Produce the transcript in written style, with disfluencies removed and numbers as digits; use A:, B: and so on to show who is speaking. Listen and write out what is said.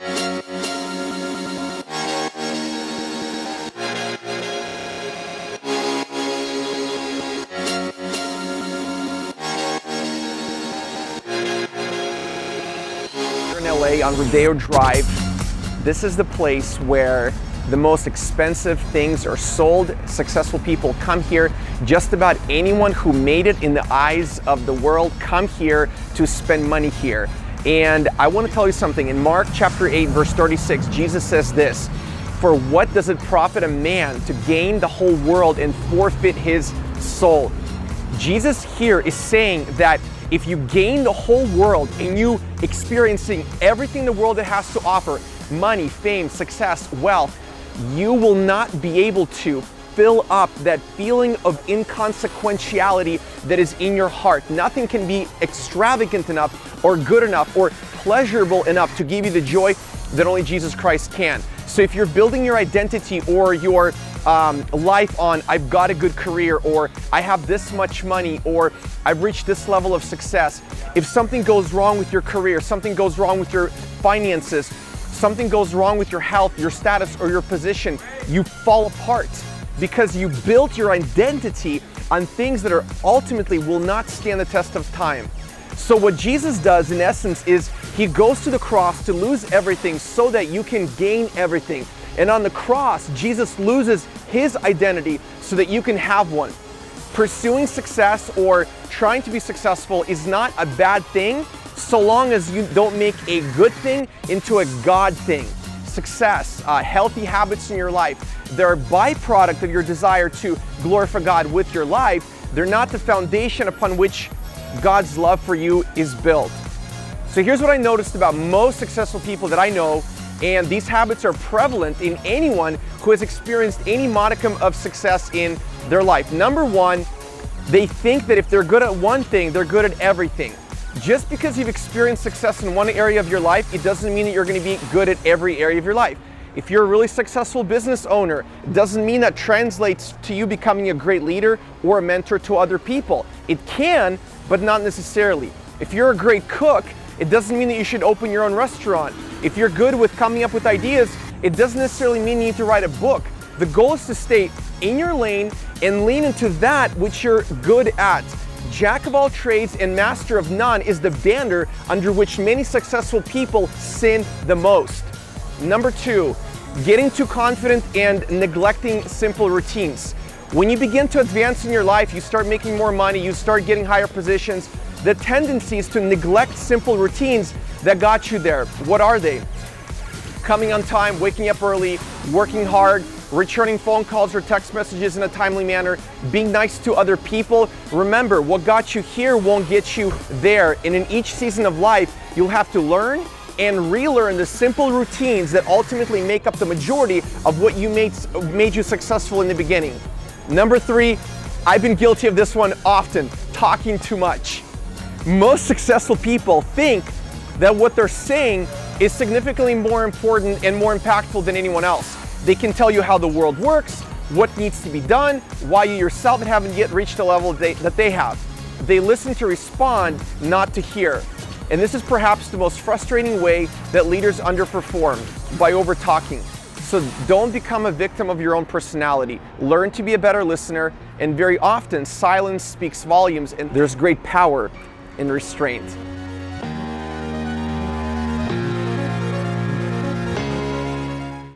A: In LA on Rodeo Drive, this is the place where the most expensive things are sold. Successful people come here. Just about anyone who made it in the eyes of the world come here to spend money here. And I want to tell you something. In Mark chapter 8, verse 36, Jesus says this, "For what does it profit a man to gain the whole world and forfeit his soul?" Jesus here is saying that if you gain the whole world and you experiencing everything the world has to offer, money, fame, success, wealth, you will not be able to fill up that feeling of inconsequentiality that is in your heart. Nothing can be extravagant enough or good enough or pleasurable enough to give you the joy that only Jesus Christ can. So if you're building your identity or your life on, I've got a good career, or I have this much money, or I've reached this level of success, if something goes wrong with your career, something goes wrong with your finances, something goes wrong with your health, your status, or your position, you fall apart because you built your identity on things that are ultimately will not stand the test of time. So what Jesus does in essence is he goes to the cross to lose everything so that you can gain everything. And on the cross, Jesus loses his identity so that you can have one. Pursuing success or trying to be successful is not a bad thing so long as you don't make a good thing into a God thing. Success, healthy habits in your life, they're a byproduct of your desire to glorify God with your life. They're not the foundation upon which God's love for you is built. So here's what I noticed about most successful people that I know, and these habits are prevalent in anyone who has experienced any modicum of success in their life. Number one, they think that if they're good at one thing, they're good at everything. Just because you've experienced success in one area of your life, it doesn't mean that you're going to be good at every area of your life. If you're a really successful business owner, it doesn't mean that translates to you becoming a great leader or a mentor to other people. It can, but not necessarily. If you're a great cook, it doesn't mean that you should open your own restaurant. If you're good with coming up with ideas, it doesn't necessarily mean you need to write a book. The goal is to stay in your lane and lean into that which you're good at. Jack of all trades and master of none is the banner under which many successful people sin the most. Number two, getting too confident and neglecting simple routines. When you begin to advance in your life, you start making more money, you start getting higher positions, the tendency is to neglect simple routines that got you there. What are they? Coming on time, waking up early, working hard, returning phone calls or text messages in a timely manner, being nice to other people. Remember, what got you here won't get you there. And in each season of life, you'll have to learn and relearn the simple routines that ultimately make up the majority of what made you successful in the beginning. Number three, I've been guilty of this one often, talking too much. Most successful people think that what they're saying is significantly more important and more impactful than anyone else. They can tell you how the world works, what needs to be done, why you yourself haven't yet reached the level that they have. They listen to respond, not to hear. And this is perhaps the most frustrating way that leaders underperform, by over-talking. So don't become a victim of your own personality. Learn to be a better listener, and very often silence speaks volumes, and there's great power in restraint.